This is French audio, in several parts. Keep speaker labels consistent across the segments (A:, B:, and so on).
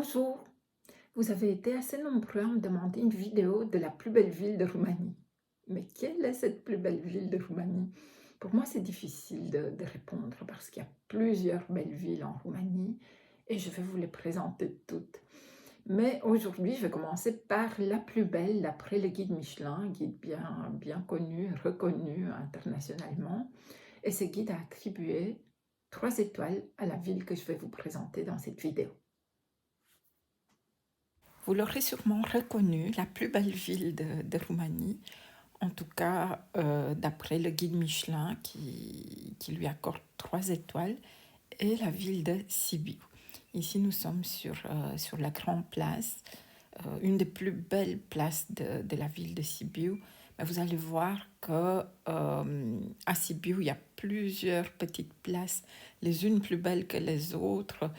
A: Bonjour, vous avez été assez nombreux à me demander une vidéo de la plus belle ville de Roumanie. Mais quelle est cette plus belle ville de Roumanie? Pour moi, c'est difficile de répondre parce qu'il y a plusieurs belles villes en Roumanie et je vais vous les présenter toutes. Mais aujourd'hui, je vais commencer par la plus belle d'après le guide Michelin, un guide bien connu, reconnu internationalement. Et ce guide a attribué 3 étoiles à la ville que je vais vous présenter dans cette vidéo. Vous l'aurez sûrement reconnu, la plus belle ville de Roumanie, en tout cas d'après le guide Michelin qui lui accorde 3 étoiles, est la ville de Sibiu. Ici, nous sommes sur la Grande Place, une des plus belles places de la ville de Sibiu. Mais vous allez voir que à Sibiu, il y a plusieurs petites places, les unes plus belles que les autres,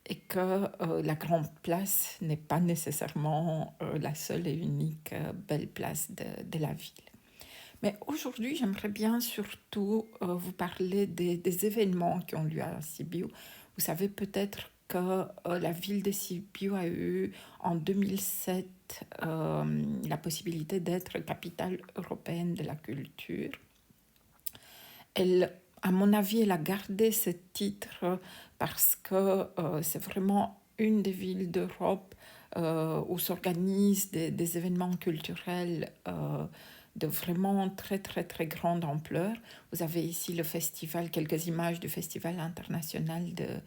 A: et que la Grande Place n'est pas nécessairement la seule et unique belle place de la ville. Mais aujourd'hui, j'aimerais bien surtout vous parler des événements qui ont lieu à Sibiu. Vous savez peut-être que la ville de Sibiu a eu en 2007 la possibilité d'être capitale européenne de la culture. Elle, à mon avis, elle a gardé ce titre parce que c'est vraiment une des villes d'Europe où s'organisent des événements culturels de vraiment très très très grande ampleur. Vous avez ici le festival, quelques images du Festival international de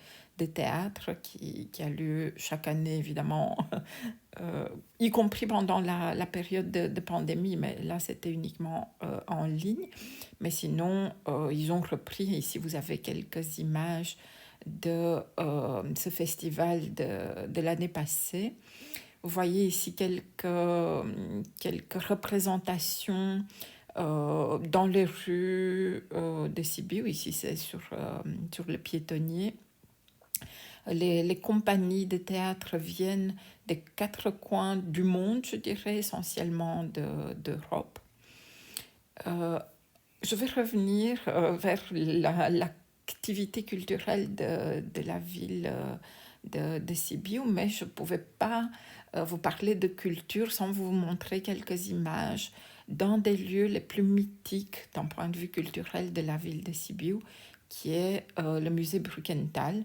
A: théâtre qui a lieu chaque année évidemment, y compris pendant la période de pandémie, mais là c'était uniquement en ligne. Mais sinon, ils ont repris, ici vous avez quelques images de ce festival de l'année passée. Vous voyez ici quelques représentations dans les rues de Sibiu. Ici, c'est sur le piétonnier. Les compagnies de théâtre viennent des 4 coins du monde, je dirais, essentiellement d'Europe. Je vais revenir vers l'activité culturelle de la ville de Sibiu, mais je ne pouvais pas vous parler de culture sans vous montrer quelques images dans des lieux les plus mythiques d'un point de vue culturel de la ville de Sibiu, qui est le musée Brukenthal.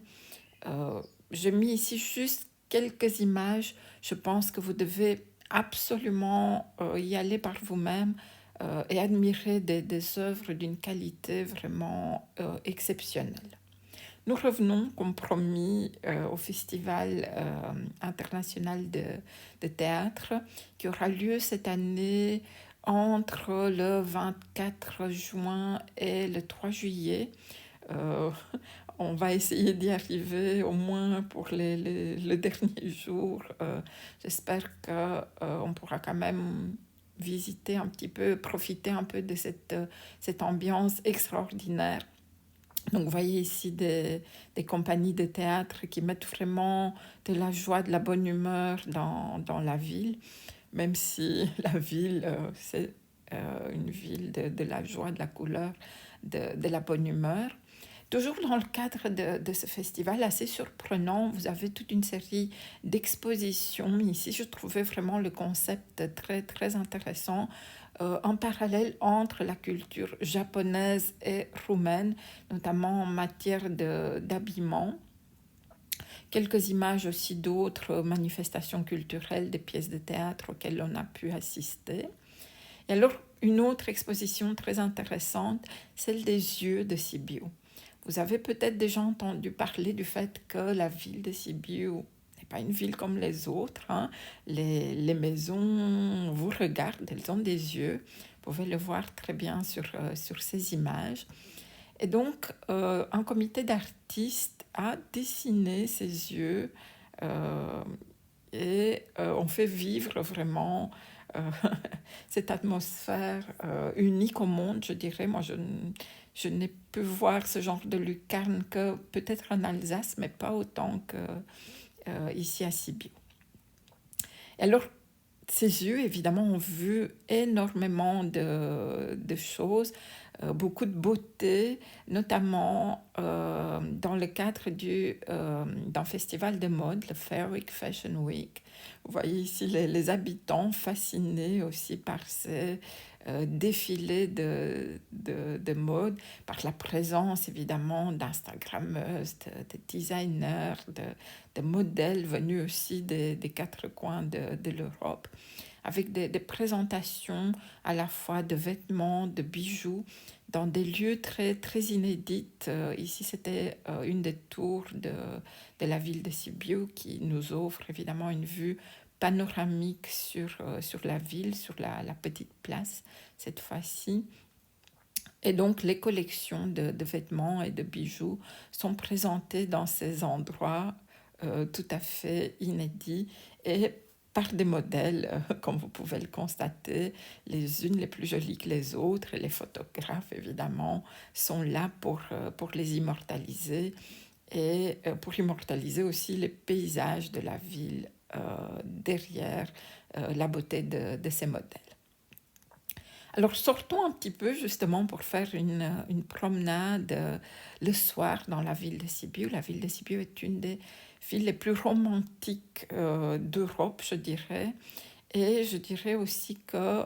A: Euh, j'ai mis ici juste quelques images. Je pense que vous devez absolument y aller par vous-même et admirer des œuvres d'une qualité vraiment exceptionnelle. Nous revenons, comme promis, au Festival international de théâtre qui aura lieu cette année entre le 24 juin et le 3 juillet. Euh, on va essayer d'y arriver au moins pour le dernier jour. J'espère qu'on pourra quand même visiter un petit peu, profiter un peu de cette ambiance extraordinaire. Donc, vous voyez ici des compagnies de théâtre qui mettent vraiment de la joie, de la bonne humeur dans la ville, même si la ville, c'est une ville de la joie, de la couleur, de la bonne humeur. Toujours dans le cadre de ce festival assez surprenant, vous avez toute une série d'expositions. Ici, je trouvais vraiment le concept très, très intéressant, en parallèle entre la culture japonaise et roumaine, notamment en matière d'habillement. Quelques images aussi d'autres manifestations culturelles, des pièces de théâtre auxquelles on a pu assister. Et alors, une autre exposition très intéressante, celle des yeux de Sibiu. Vous avez peut-être déjà entendu parler du fait que la ville de Sibiu n'est pas une ville comme les autres, hein. Les maisons vous regardent, elles ont des yeux. Vous pouvez le voir très bien sur ces images. Et donc, un comité d'artistes a dessiné ces yeux et on fait vivre vraiment euh, cette atmosphère unique au monde, je dirais. Moi, je n'ai pu voir ce genre de lucarne que peut-être en Alsace, mais pas autant qu'ici à Sibiu. Et alors, ces yeux, évidemment, ont vu énormément de choses. beaucoup de beauté, notamment dans le cadre d'un festival de mode, le Fair Week Fashion Week. Vous voyez ici les habitants fascinés aussi par ces défilés de mode, par la présence évidemment d'Instagrammeuses, de designers, de modèles venus aussi des quatre coins de l'Europe, avec des présentations à la fois de vêtements, de bijoux, dans des lieux très, très inédits. Ici, c'était une des tours de la ville de Sibiu qui nous offre évidemment une vue panoramique sur la ville, sur la petite place cette fois-ci. Et donc, les collections de vêtements et de bijoux sont présentées dans ces endroits tout à fait inédits et par des modèles, comme vous pouvez le constater, les unes les plus jolies que les autres. Et les photographes, évidemment, sont là pour les immortaliser et pour immortaliser aussi les paysages de la ville derrière la beauté de ces modèles. Alors sortons un petit peu justement pour faire une promenade le soir dans la ville de Sibiu. La ville de Sibiu est une des villes les plus romantiques d'Europe, je dirais. Et je dirais aussi que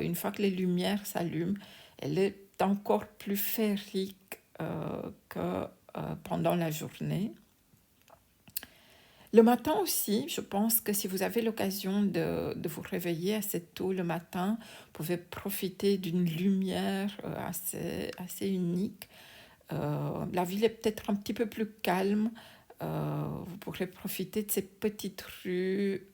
A: une fois que les lumières s'allument, elle est encore plus féerique que pendant la journée. Le matin aussi, je pense que si vous avez l'occasion de vous réveiller assez tôt le matin, vous pouvez profiter d'une lumière assez unique. La ville est peut-être un petit peu plus calme. Vous pourrez profiter de ces petites rues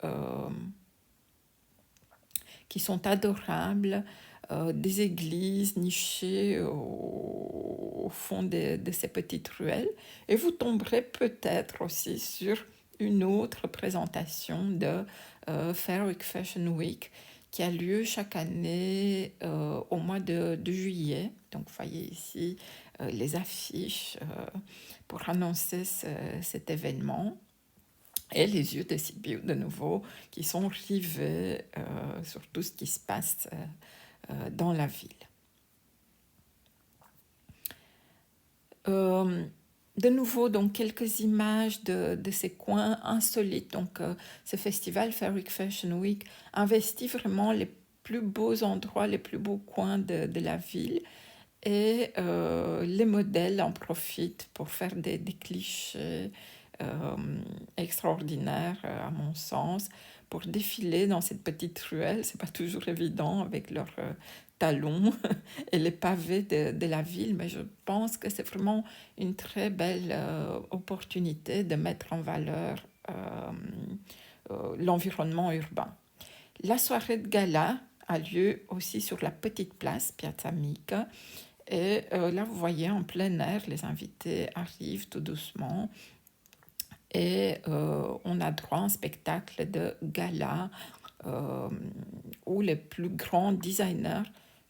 A: qui sont adorables, des églises nichées au fond de ces petites ruelles. Et vous tomberez peut-être aussi sur une autre présentation de Fair Week Fashion Week qui a lieu chaque année au mois de juillet. Donc vous voyez ici les affiches pour annoncer cet événement. Et les yeux de Sibiu, de nouveau, qui sont rivés sur tout ce qui se passe dans la ville. De nouveau, donc, quelques images de ces coins insolites. Donc, ce festival, Fair Week Fashion Week, investit vraiment les plus beaux endroits, les plus beaux coins de la ville. Et les modèles en profitent pour faire des clichés extraordinaires, à mon sens, pour défiler dans cette petite ruelle. C'est pas toujours évident avec leurs talons et les pavés de la ville, mais je pense que c'est vraiment une très belle opportunité de mettre en valeur l'environnement urbain. La soirée de gala a lieu aussi sur la petite place Piazza Mica. Et là, vous voyez, en plein air, les invités arrivent tout doucement. Et on a droit à un spectacle de gala où les plus grands designers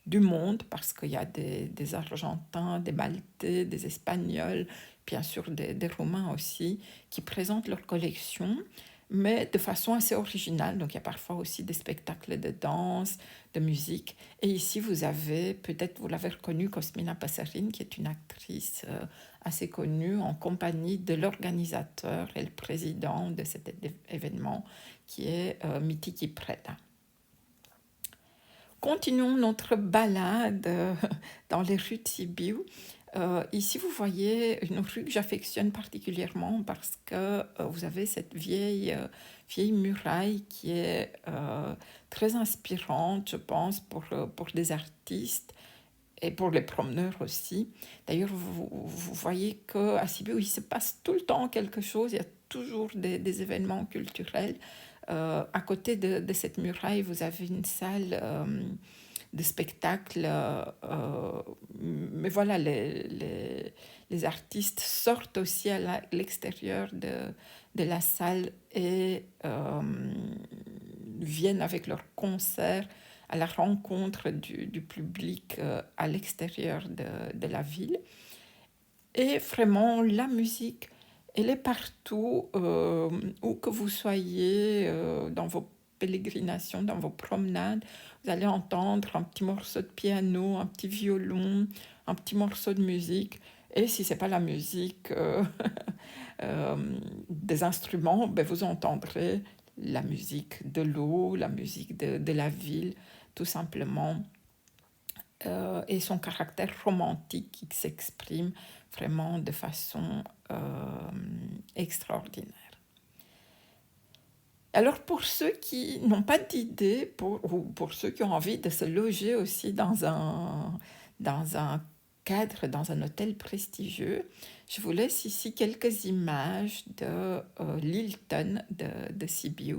A: du monde, parce qu'il y a des Argentins, des Maltais, des Espagnols, bien sûr des Roumains aussi, qui présentent leur collection, mais de façon assez originale. Donc il y a parfois aussi des spectacles de danse, de musique. Et ici, vous avez, peut-être vous l'avez reconnue, Cosmina Passerin, qui est une actrice assez connue, en compagnie de l'organisateur et le président de cet événement, qui est Mitiki Preda. Continuons notre balade dans les rues de Sibiu. Ici, vous voyez une rue que j'affectionne particulièrement parce que vous avez cette vieille muraille qui est très inspirante, je pense, pour des artistes et pour les promeneurs aussi. D'ailleurs, vous voyez qu'à Sibiu, il se passe tout le temps quelque chose, il y a toujours des événements culturels. À côté de cette muraille, vous avez une salle de spectacle, mais voilà, les artistes sortent aussi à l'extérieur de la salle et viennent avec leurs concerts à la rencontre du public à l'extérieur de la ville. Et vraiment, la musique, elle est partout, où que vous soyez, dans vos pérégrination, dans vos promenades, vous allez entendre un petit morceau de piano, un petit violon, un petit morceau de musique. Et si ce n'est pas la musique des instruments, ben vous entendrez la musique de l'eau, la musique de la ville, tout simplement, et son caractère romantique qui s'exprime vraiment de façon extraordinaire. Alors pour ceux qui n'ont pas d'idée, ou pour ceux qui ont envie de se loger aussi dans un cadre, dans un hôtel prestigieux, je vous laisse ici quelques images de l'Hilton de Sibiu,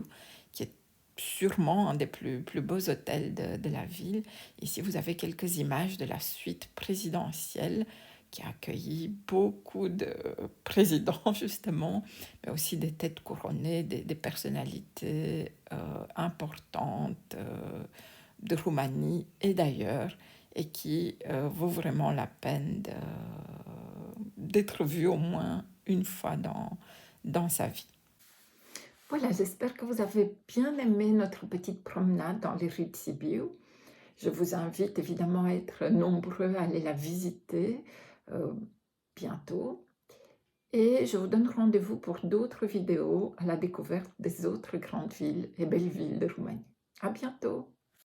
A: qui est sûrement un des plus beaux hôtels de la ville. Ici, vous avez quelques images de la suite présidentielle qui a accueilli beaucoup de présidents, justement, mais aussi des têtes couronnées, des personnalités importantes de Roumanie et d'ailleurs, et qui vaut vraiment la peine d'être vu au moins une fois dans sa vie. Voilà, j'espère que vous avez bien aimé notre petite promenade dans les rues de Sibiu. Je vous invite évidemment à être nombreux à aller la visiter bientôt. Et je vous donne rendez-vous pour d'autres vidéos à la découverte des autres grandes villes et belles villes de Roumanie. À bientôt!